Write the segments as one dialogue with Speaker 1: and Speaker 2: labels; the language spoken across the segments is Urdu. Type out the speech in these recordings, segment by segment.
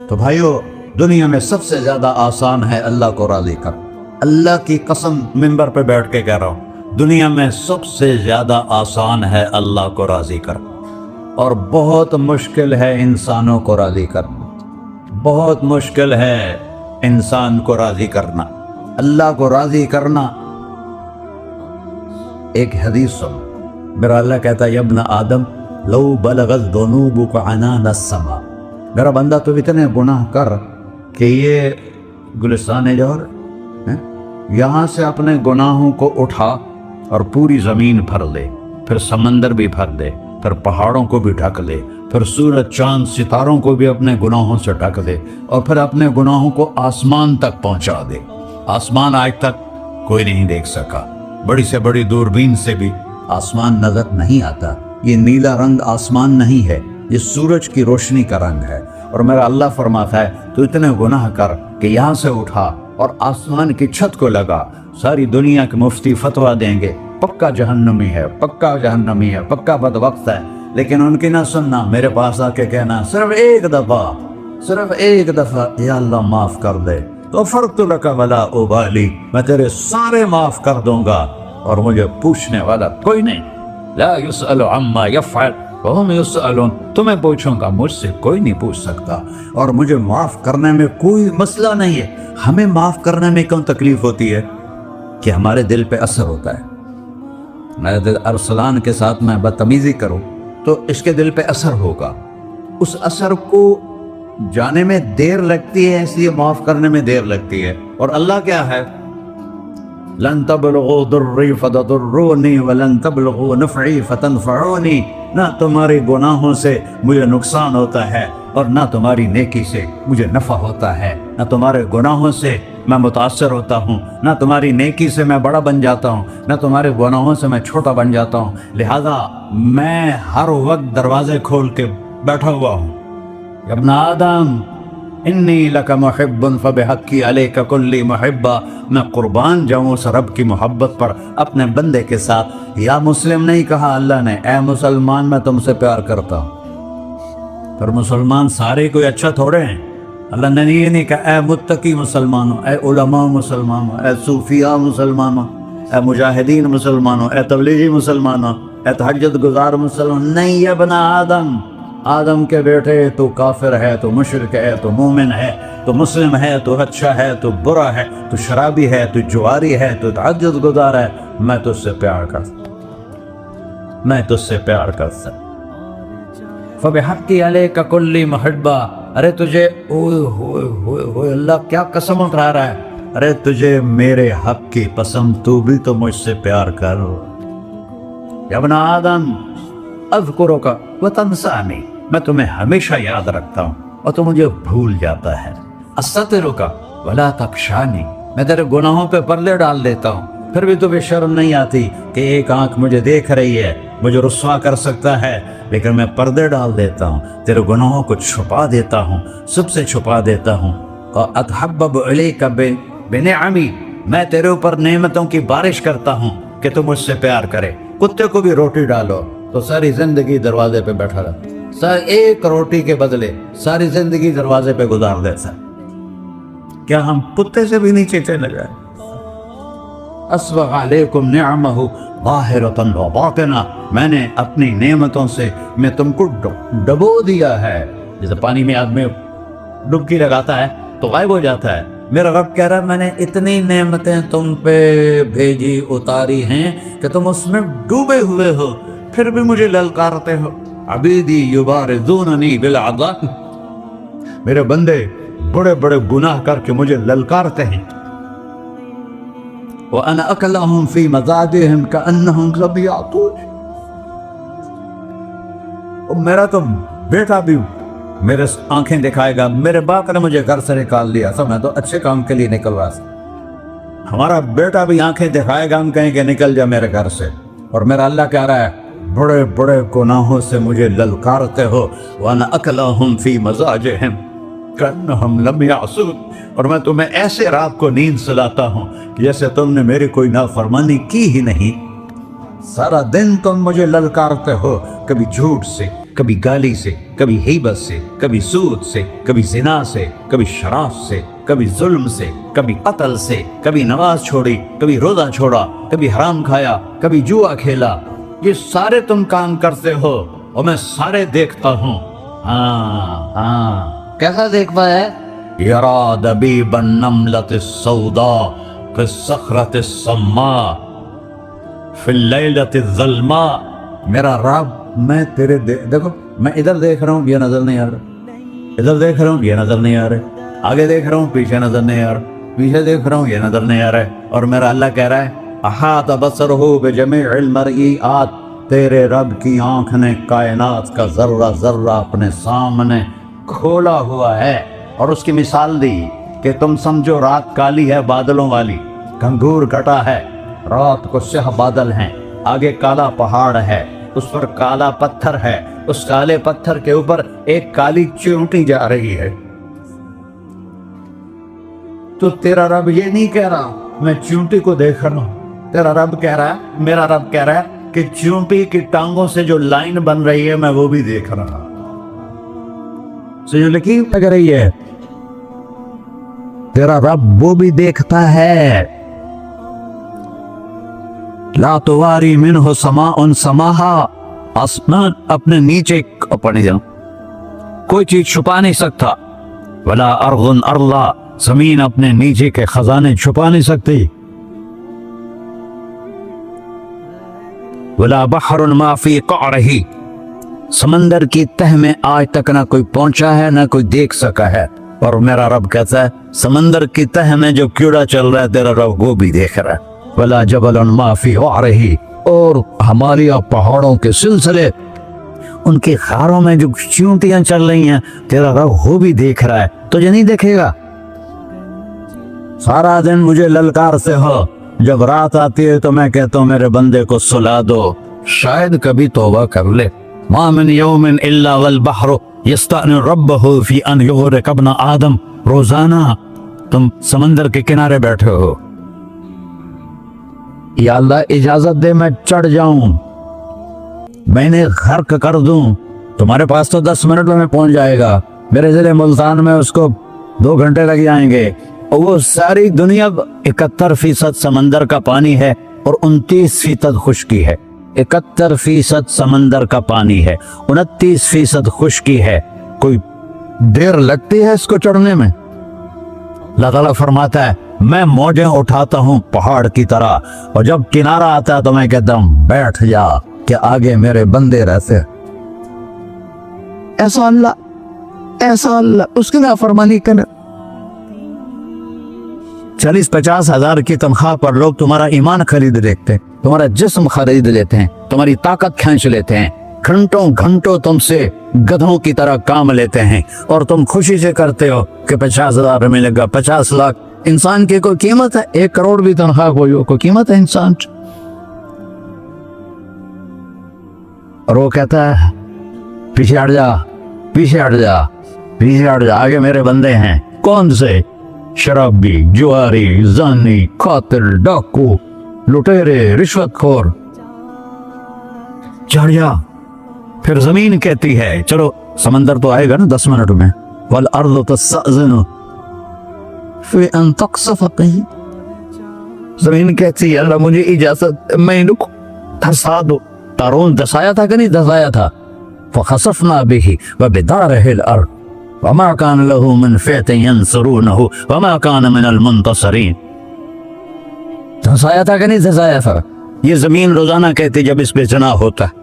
Speaker 1: تو بھائیو، دنیا میں سب سے زیادہ آسان ہے اللہ کو راضی کر. اللہ کی قسم منبر پہ بیٹھ کے کہہ رہا ہوں، دنیا میں سب سے زیادہ آسان ہے اللہ کو راضی کر، اور بہت مشکل ہے انسانوں کو راضی کرنا. بہت مشکل ہے انسان کو راضی کرنا. اللہ کو راضی کرنا. ایک حدیث سن، میرا اللہ کہتا ہے، یا ابن آدم لو بلغت ذنوبک عنان السماء، میرا بندہ تو اتنے گناہ کر کہ یہ گلستان جوہر یہاں سے اپنے گناہوں کو اٹھا اور پوری زمین بھر لے، پھر سمندر بھی بھر دے، پھر پہاڑوں کو بھی ڈھک لے، پھر سورج چاند ستاروں کو بھی اپنے گناہوں سے ڈھک دے، اور پھر اپنے گناہوں کو آسمان تک پہنچا دے. آسمان آج تک کوئی نہیں دیکھ سکا، بڑی سے بڑی دوربین سے بھی آسمان نظر نہیں آتا. یہ نیلا رنگ آسمان نہیں ہے، یہ سورج کی روشنی کا رنگ ہے. اور میرا اللہ فرماتا ہے تو اتنے گناہ کر کہ یہاں سے اٹھا اور آسمان کی چھت کو لگا. ساری دنیا کے مفتی فتویٰ دیں گے پکا جہنمی ہے، پکا جہنمی ہے، پکا بدبخت ہے، لیکن ان کی نہ سننا. میرے پاس آ کے کہنا صرف ایک دفعہ یا اللہ معاف کر دے، تو فرت لک ولا ابالی، میں تیرے سارے معاف کر دوں گا اور مجھے پوچھنے والا کوئی نہیں. لا يسأل عما يفعل وهم يسألون، تمہیں پوچھوں گا، مجھ سے کوئی نہیں پوچھ سکتا. اور مجھے معاف کرنے میں کوئی مسئلہ نہیں ہے. ہمیں معاف کرنے میں کیوں تکلیف ہوتی ہے؟ کہ ہمارے دل پہ اثر ہوتا ہے. میرے دل ارسلان کے ساتھ میں بدتمیزی کروں تو اس کے دل پہ اثر ہوگا. اس اثر کو جانے میں دیر لگتی ہے، اس لیے معاف کرنے میں دیر لگتی ہے. اور اللہ کیا ہے؟ لن تبلغوا ضری فتضرونی ولن تبلغوا نفعی فتنفعونی. نہ تمہاری گناہوں سے مجھے نقصان ہوتا ہے اور نہ تمہاری نیکی سے مجھے نفع ہوتا ہے. نہ تمہارے گناہوں سے میں متاثر ہوتا ہوں، نہ تمہاری نیکی سے میں بڑا بن جاتا ہوں، نہ تمہارے گناہوں سے میں چھوٹا بن جاتا ہوں. لہذا میں ہر وقت دروازے کھول کے بیٹھا ہوا ہوں. ابن آدم انی لک محب فبحقی علیک کلی محبہ، میں قربان جاؤں اس رب کی محبت پر اپنے بندے کے ساتھ. یا مسلم نہیں کہا اللہ نے، اے مسلمان میں تم سے پیار کرتا ہوں. پر مسلمان سارے کوئی اچھا تھوڑے ہیں. اللہ نے یہ نہیں کہا اے متقی مسلمانوں، اے علماء مسلمانوں، اے صوفیاء مسلمانوں، اے مجاہدین مسلمانوں، اے تبلیغی مسلمانوں، اے تہجد گزار مسلمان. نہیں یا ابن آدم، آدم کے بیٹے، تو کافر ہے، تو مشرک ہے، تو مومن ہے، تو مسلم ہے، تو اچھا ہے، تو برا ہے، تو شرابی ہے، تو جواری ہے، تو تہجد گزار ہے، میں تجھ سے پیار کرتا ہوں، میں تجھ سے پیار کرتا ہوں. فبحقی علیک کلی محبہ، ارے تجھے اوئے ہوئے ہوئے ہوئے، اللہ کیا قسم اٹھا رہا ہے، ارے تجھے میرے حق کی قسم، تو بھی تو مجھ سے پیار کر. یا ابن آدم اذکرک وتنسانی، میں تمہیں ہمیشہ یاد رکھتا ہوں اور تو مجھے بھول جاتا ہے. استترک ولا تخشانی، میں تیرے گناہوں پہ پردے ڈال دیتا ہوں، پھر بھی تمہیں شرم نہیں آتی کہ ایک آنکھ مجھے دیکھ رہی ہے، مجھے رسوا کر سکتا ہے، لیکن میں پردے ڈال دیتا ہوں، تیرے گناہوں کو چھپا دیتا ہوں، سب سے چھپا دیتا ہوں. اور اتحبب الیک بنعمی، میں تیرے اوپر نعمتوں کی بارش کرتا ہوں کہ تم مجھ سے پیار کرے. کتے کو بھی روٹی ڈالو تو ساری زندگی دروازے پہ بیٹھا رہتا، ایک روٹی کے بدلے ساری زندگی دروازے پہ گزار دیتا. کیا ہم کتے سے بھی نیچے چلے جائیں؟ اسبغ علیکم نعمہ ظاہرۃ و باطنہ، میں نے اپنی نعمتوں سے میں تم کو ڈبو دیا ہے. جیسے پانی میں آدمی ڈبکی لگاتا ہے تو غائب ہو جاتا ہے. میرا رب کہہ رہا ہے میں نے اتنی نعمتیں تم پہ بھیجی، اتاری ہیں کہ تم اس میں ڈوبے ہوئے ہو، پھر بھی مجھے للکارتے ہو. عبیدی یبارزوننی بالعذاب، میرے بندے بڑے بڑے گناہ کر کے مجھے للکارتے ہیں. وَأَنَا أَكْلَهُمْ فِي مَزَاجِهِمْ كَأَنَّهُمْ ظَبِيَّةٌ، اور میرا تو بیٹا بھی میرے آنکھیں دکھائے گا. میرے باپ نے مجھے گھر سے نکال دیا تھا، میں تو اچھے کام کے لیے نکل رہا تھا. ہمارا بیٹا بھی آنکھیں دکھائے گا، ہم کہیں کہ نکل جا میرے گھر سے. اور میرا اللہ کہہ رہا ہے بڑے بڑے گناہوں سے مجھے للکارتے ہو. وَأَنَا أَكْلَهُمْ فِي مَزَاجِهِمْ كَأَنَّهُمْ لَمْ يَعْصُونِ، اور میں تمہیں ایسے رات کو نیند سلاتا ہوں کہ جیسے تم نے میری کوئی نافرمانی کی ہی نہیں. سارا دن تم مجھے للکارتے ہو، کبھی جھوٹ سے، کبھی گالی سے، کبھی غیبت سے، کبھی سود سے، کبھی زنا سے، کبھی شراب سے، کبھی ظلم سے، کبھی قتل سے، کبھی نماز چھوڑی، کبھی روزہ چھوڑا، کبھی حرام کھایا، کبھی جوا کھیلا۔ یہ سارے تم کام کرتے ہو اور میں سارے دیکھتا ہوں۔ ہاں کیسا دیکھ پایا؟ یرا دبیب النملۃ السوداء فی الصخرۃ الصماء فی اللیلۃ الظلماء۔ میرا رب، میں تیرے دیکھو، میں ادھر دیکھ رہا ہوں، یہ نظر نہیں آ رہا، ادھر دیکھ رہا ہوں، یہ نظر نہیں آ رہا، آگے دیکھ رہا ہوں، پیچھے نظر نہیں آ رہا، پیچھے دیکھ رہا ہوں، یہ نظر نہیں آ رہا ہے، اور میرا اللہ کہہ رہا ہے احاط بصرہ بجمیع المرئیات، تیرے رب کی آنکھ نے کائنات کا ذرہ ذرہ اپنے سامنے کھولا ہوا ہے۔ اور اس کی مثال دی کہ تم سمجھو رات کالی ہے بادلوں والی، گھنگور کٹا ہے، رات کو سیاہ بادل ہیں، آگے کالا پہاڑ ہے، اس پر کالا پتھر ہے، اس کالے پتھر کے اوپر ایک کالی چیونٹی جا رہی ہے۔ تو تیرا رب یہ نہیں کہہ رہا میں چیونٹی کو دیکھ رہا ہوں، تیرا رب کہہ رہا ہے، میرا رب کہہ رہا ہے کہ چیونٹی کی ٹانگوں سے جو لائن بن رہی ہے میں وہ بھی دیکھ رہا ہوں۔ سجو لکی لگ رہی ہے، تیرا رب وہ بھی دیکھتا ہے۔ لا تواری منہ سماء سماہا، آسمان اپنے نیچے پڑے جاؤ، کوئی چیز چھپا نہیں سکتا۔ ولا ارض ارضا، زمین اپنے نیچے کے خزانے چھپا نہیں سکتی۔ ولا بحر ما فی قعرہ، سمندر کی تہ میں آج تک نہ کوئی پہنچا ہے نہ کوئی دیکھ سکا ہے، اور میرا رب کہتا ہے سمندر کی تہ میں جو کیڑا چل رہا ہے تیرا رب وہ بھی دیکھ رہا ہے۔ ولا جبل ما فی وعرہ، اور ہمالیہ پہاڑوں کے سلسلے، ان کی خاروں میں جو چیونٹیاں چل رہی ہیں تیرا رب وہ بھی دیکھ رہا ہے، تجھے نہیں دیکھے گا؟ سارا دن مجھے للکارتے ہو، جب رات آتی ہے تو میں کہتا ہوں میرے بندے کو سلا دو، شاید کبھی توبہ کر لے۔ ما من یوم الا والبحر یستأن ربہ فی ان یغرق ابن آدم، روزانہ تم سمندر کے کنارے بیٹھے ہو، یا اللہ اجازت دے میں چڑھ جاؤں، میں انہیں غرق کر دوں، تمہارے پاس تو 10 منٹ میں پہنچ جائے گا، میرے ضلع ملتان میں اس کو 2 گھنٹے لگ جائیں گے۔ اور وہ ساری دنیا 71% سمندر کا پانی ہے اور 29% خشکی ہے۔ 71% سمندر کا پانی ہے، 29% خشکی ہے، کوئی دیر لگتی ہے اس کو چڑھنے میں؟ اللہ تعالیٰ فرماتا ہے میں موجیں اٹھاتا ہوں پہاڑ کی طرح، اور جب کنارہ آتا ہے تو میں کہتا ہوں بیٹھ جا کہ آگے میرے بندے رہتے۔ ایسا اللہ اس کی نافرمانی کرے۔ 40-50 ہزار کی تنخواہ پر لوگ تمہارا ایمان خرید لیتے ہیں، تمہارا جسم خرید لیتے ہیں، تمہاری طاقت کھینچ لیتے ہیں، گھنٹوں گھنٹوں تم سے گدھوں کی طرح کام لیتے ہیں، اور تم خوشی سے کرتے ہو کہ 50,000 ملے گا، 50 لاکھ۔ انسان کی کوئی قیمت ہے؟ 1 کروڑ بھی تنخواہ کوئی قیمت ہے انسان؟ اور وہ کہتا ہے پیچھے ہٹ جا، پیچھے ہٹ جا، پیچھے ہٹ جا، آگے میرے بندے ہیں۔ کون سے؟ شرابی، جواری، زانی، قاتل، ڈاکو، لٹیرے، رشوت خور۔ چڑھ جا۔ پھر زمین کہتی ہے چلو سمندر تو آئے گا نا 10 منٹ میں، والارض تستأذن فی ان تقصف قیل، زمین کہتی ہے اللہ مجھے اجازت، میں ان کو دھسا دو۔ قارون دھسایا تھا کہ نہیں دھسایا تھا؟ فخسفنا به وبداره الارض وما كان له من فئة ينصرونه وما كان من المنتصرين۔ دھسایا تھا کہ نہیں دھسایا تھا؟ یہ زمین روزانہ کہتی جب اس پہ زنا ہوتا ہے،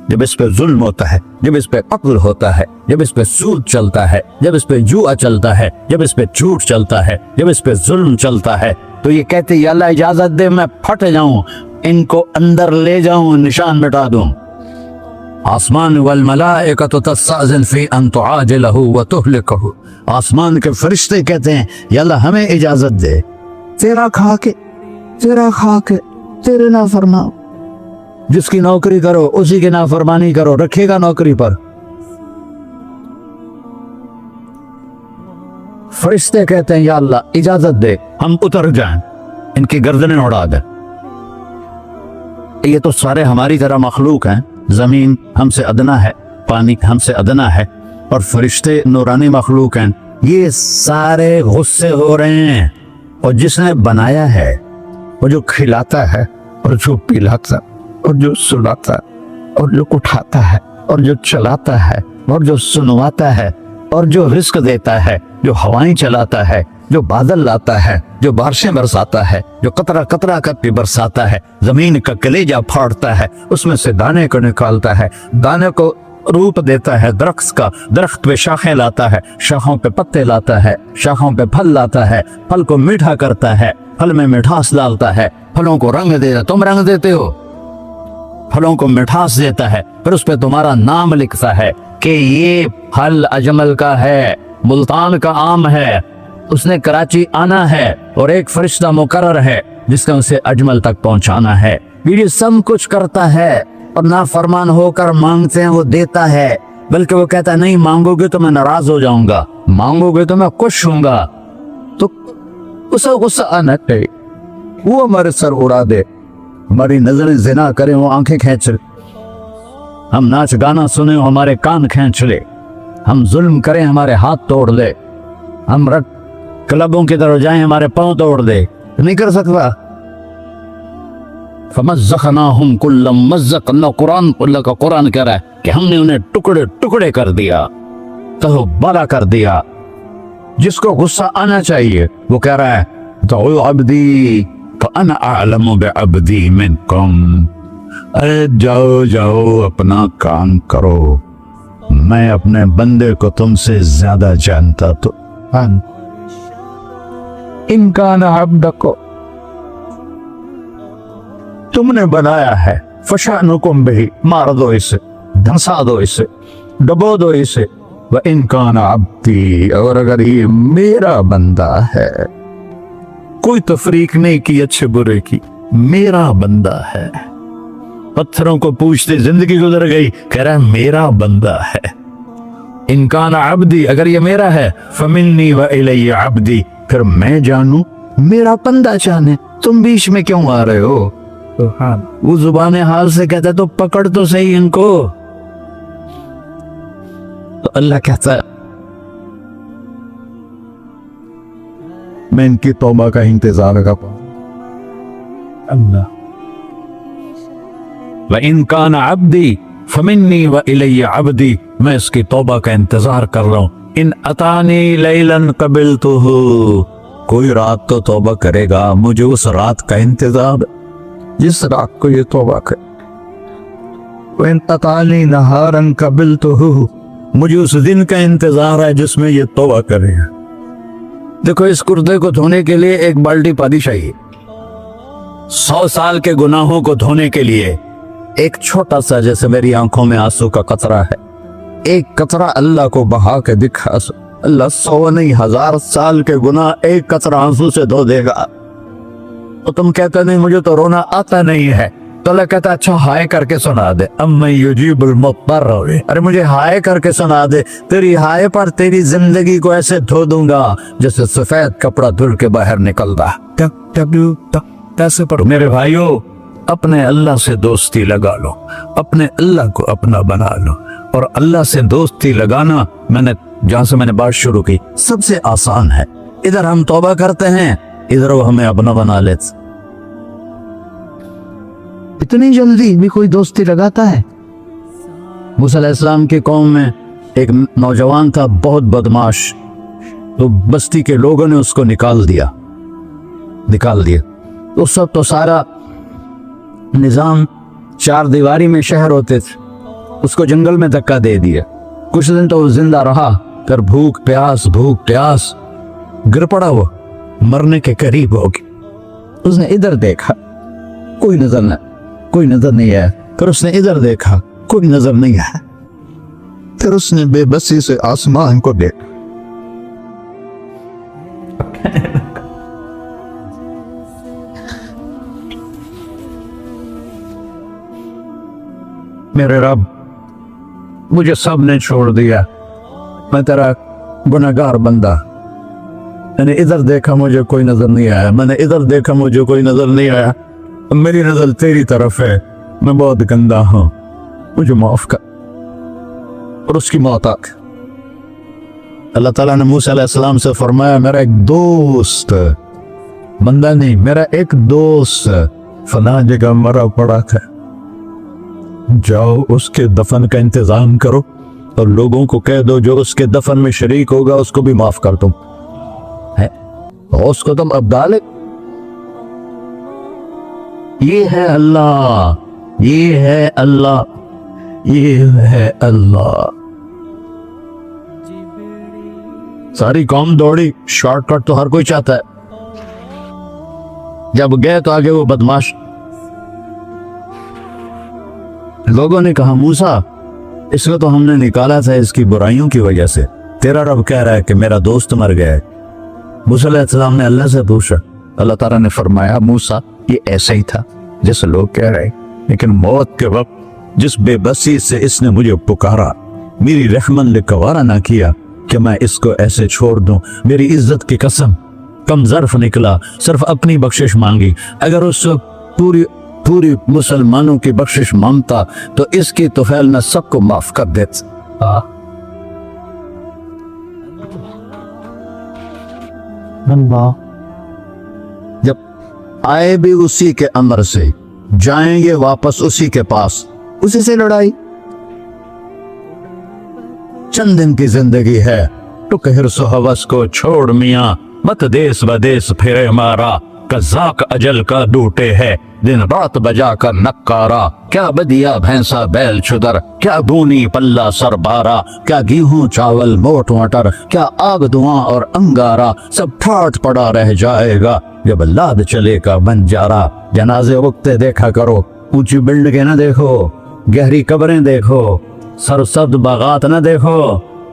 Speaker 1: جب اس پہ ظلم ہوتا ہے، جب اس پہ قتل ہوتا ہے، جب اس پہ سود چلتا ہے، جب اس پہ جوا چلتا ہے، جب اس پہ جھوٹ چلتا ہے، جب اس پہ ظلم چلتا ہے، تو یہ کہتے یا اللہ اجازت دے میں پھٹ جاؤں، ان کو اندر لے جاؤں، نشان مٹا دوں۔ آسمان والملائکۃ تستأذن فی ان تعاجلہ وتہلکہ، آسمان کے فرشتے کہتے ہیں یا اللہ ہمیں اجازت دے، تیرا کھا کے تیرے نافرمان، جس کی نوکری کرو اسی کی نافرمانی کرو، رکھے گا نوکری پر۔ فرشتے کہتے ہیں یا اللہ اجازت دے ہم اتر جائیں، ان کی گردنیں اڑا دیں۔ یہ تو سارے ہماری طرح مخلوق ہیں، زمین ہم سے ادنا ہے، پانی ہم سے ادنا ہے، اور فرشتے نورانی مخلوق ہیں، یہ سارے غصے ہو رہے ہیں، اور جس نے بنایا ہے، وہ جو کھلاتا ہے اور جو پلاتا اور جو سلاتا اور جو اٹھاتا ہے اور جو چلاتا ہے اور جو سنواتا ہے اور جو رزق دیتا ہے، جو ہوائیں چلاتا ہے، جو بادل لاتا ہے، جو بارشیں برساتا ہے، جو قطرہ قطرہ کر کے برساتا ہے، زمین کا کلیجہ پھاڑتا ہے، اس میں سے دانے کو نکالتا ہے، دانے کو روپ دیتا ہے درخت کا، درخت پہ شاخیں لاتا ہے، شاخوں پہ پتے لاتا ہے، شاخوں پہ پھل لاتا ہے، پھل کو میٹھا کرتا ہے، پھل میں مٹھاس ڈالتا ہے، پھلوں کو رنگ دیتا ہے، تم رنگ دیتے ہو، پھلوں کو مٹھاس دیتا ہے، پھر اس پہ تمہارا نام لکھتا ہے کہ یہ پھل اجمل کا ہے، ملتان کا آم ہے، اس نے کراچی آنا ہے، اور ایک فرشتہ مقرر ہے جس نے اسے اجمل تک پہنچانا ہے۔ یہ سب کچھ کرتا ہے، اور نافرمان ہو کر مانگتے ہیں وہ دیتا ہے، بلکہ وہ کہتا ہے نہیں مانگو گے تو میں ناراض ہو جاؤں گا، مانگو گے تو میں خوش ہوں گا، تو اسے غصہ آنا چاہیے، وہ ہمارے سر اڑا دے، ہماری نظریں زنا کریں وہ آنکھیں کھینچ لے، ہم ناچ گانا سنیں وہ ہمارے کان کھینچ لے، ہم ظلم کریں ہمارے ہاتھ توڑ لے، ہم کلبوں کی طرف جائیں ہمارے پاؤں توڑ دے، نہیں کر سکتا۔ فَمَزَّقْنَاهُمْ كُلَّ مُمَزَّقٍ، اللہ کا قرآن کہہ رہا ہے کہ ہم نے انہیں ٹکڑے ٹکڑے کر دیا، تہو بالا کر دیا۔ جس کو غصہ آنا چاہیے وہ کہہ رہا ہے دعوا عبدی فَأَنَا أَعْلَمُ بِعَبْدِي مِنْكُمْ، ارے جاؤ جاؤ اپنا کام کرو، میں اپنے بندے کو تم سے زیادہ جانتا تو ان کان عبدک، تم نے بنایا ہے، فشانکم بہی، مار دو اسے، دھنسا دو اسے، ڈبو دو اسے، وَإِن كَانَ عَبْدِي، اور اگر یہ میرا بندہ ہے، کوئی تفریق نہیں کی اچھے برے کی، میرا بندہ ہے، پتھروں کو پوچھتے زندگی گزر گئی، کہہ رہا ہے میرا بندہ ہے، ان کان عبدی، اگر یہ میرا ہے، فمنی وإلی عبدی، پھر میں جانوں میرا بندہ جانے، تم بیچ میں کیوں آ رہے ہو؟ وہ زبان حال سے کہتا ہے تو پکڑ تو صحیح ان کو، تو اللہ کہتا ہے میں ان کی توبہ کا انتظار کرتا ہوں۔ اللہ وَإِن كَانَ عَبْدِي فَمِنِّي وَإِلَيَّ عَبْدِي، میں اس کی توبہ کا انتظار کر رہا ہوں۔ ان اتانی لیلاً قبلتہ، کوئی رات تو توبہ کرے گا، مجھے اس رات کا انتظار، جس رات کو یہ توبہ کرے۔ وَإِن اتانی نہاراً قبلتہ، مجھے اس دن کا انتظار ہے جس میں یہ توبہ کرے گا۔ دیکھو اس کردے کو دھونے کے لیے ایک بالٹی پانی چاہیے، 100 سال کے گناہوں کو دھونے کے لیے ایک چھوٹا سا، جیسے میری آنکھوں میں آنسو کا قطرہ ہے، ایک قطرہ اللہ کو بہا کے دکھا، اللہ 100 نہیں 1000 سال کے گناہ ایک قطرہ آنسو سے دھو دے گا۔ تو تم کہتے نہیں مجھے تو رونا آتا نہیں ہے، تو اللہ کہتا اچھا ہائے کر کے سنا دے، اَمَّن یُجِیبُ الْمُضْطَرَّ، ارے مجھے ہائے کر کے سنا دے، تیری ہائے پر تیری زندگی کو ایسے دھو دوں گا جیسے سفید کپڑا دھل کے باہر نکلتا۔ کیسے پڑھو میرے بھائیو؟ اپنے اللہ سے دوستی لگا لو، اپنے اللہ کو اپنا بنا لو، اور اللہ سے دوستی لگانا، جہاں سے میں نے بات شروع کی، سب سے آسان ہے۔ ادھر ہم توبہ کرتے ہیں، ادھر وہ ہمیں اپنا بنا لیتے، اتنی جلدی بھی کوئی دوستی لگاتا ہے؟ موسیٰ علیہ السلام کی قوم میں ایک نوجوان تھا بہت بدماش، تو بستی کے لوگوں نے اس کو نکال دیا۔ اس وقت تو سارا نظام 4 دیواری میں شہر ہوتے تھے، اس کو جنگل میں دھکا دے دیا، کچھ دن تو وہ زندہ رہا، پھر بھوک پیاس گر پڑا، وہ مرنے کے قریب ہو گیا۔ اس نے ادھر دیکھا، کوئی نظر نہیں آیا، پھر اس نے ادھر دیکھا، کوئی نظر نہیں آیا، پھر اس نے بے بسی سے آسمان کو دیکھا، میرے رب مجھے سب نے چھوڑ دیا، میں تیرا گنہگار بندہ، میں نے ادھر دیکھا مجھے کوئی نظر نہیں آیا، میں نے ادھر دیکھا مجھے کوئی نظر نہیں آیا، میری نظر تیری طرف ہے، میں بہت گندا ہوں، مجھے معاف کر۔ اور اس کی موت آ گئی۔ اللہ تعالیٰ نے موسیٰ علیہ السلام سے فرمایا میرا ایک دوست، بندہ نہیں، میرا ایک دوست فلاں جگہ مرا پڑا تھا، جاؤ اس کے دفن کا انتظام کرو اور لوگوں کو کہہ دو جو اس کے دفن میں شریک ہوگا اس کو بھی معاف کر دوں۔ اس کو تم اب ڈالے، یہ ہے اللہ، یہ ہے اللہ، یہ ہے اللہ۔ ساری قوم دوڑی، شارٹ کٹ تو ہر کوئی چاہتا ہے، جب گئے تو آگے وہ بدماش، لوگوں نے کہا موسیٰ اس کو تو ہم نے نکالا تھا اس کی برائیوں کی وجہ سے، تیرا رب کہہ رہا ہے کہ میرا دوست مر گیا ہے۔ موسیٰ علیہ السلام نے اللہ سے پوچھا، اللہ تعالیٰ نے فرمایا موسیٰ یہ ایسا ہی تھا جیسے لوگ کہہ رہے، لیکن موت کے وقت جس بے بسی سے اس نے مجھے پکارا، میری رحمت نے گوارا نہ کیا کہ میں اس کو ایسے چھوڑ دوں، میری عزت کی قسم کم ظرف نکلا، صرف اپنی بخشش مانگی، اگر اس وقت پوری مسلمانوں کی بخشش مانگتا تو اس کی طفیل نہ سب کو معاف کر دیتا۔ جب آئے بھی اسی کے امر سے، جائیں گے واپس اسی کے پاس، اسی سے لڑائی۔ چند دن کی زندگی ہے، ٹک حرص و ہوس کو چھوڑ میاں، مت دیس بدیس پھرے مارا، قزاق اجل کا ڈوٹے ہے، دن رات بجا کر نکارا، کیا بدیا بھینسا بیل چدر، کیا گونی پلہ سر بارا، کیا گیہوں چاول موٹ مٹر، کیا آگ دھواں اور انگارا، سب ٹھاٹ پڑا رہ جائے گا جب لاد چلے کا بنجارا۔ جنازے وقتے دیکھا کرو، اونچی بلڈنگیں نہ دیکھو، گہری قبریں دیکھو، سرسبز باغات نہ دیکھو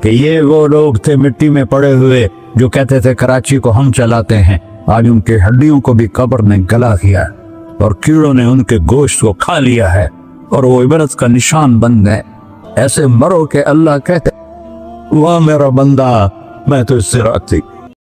Speaker 1: کہ یہ وہ لوگ تھے مٹی میں پڑے ہوئے جو کہتے تھے کراچی کو ہم چلاتے ہیں، آج ان کے ہڈیوں کو بھی قبر نے گلا کیا اور کیڑوں نے ان کے گوشت کو کھا لیا ہے اور وہ عبرت کا نشان بن گئے۔ ایسے مرو کہ اللہ کہتے واہ میرا بندہ میں تو اس سے راضی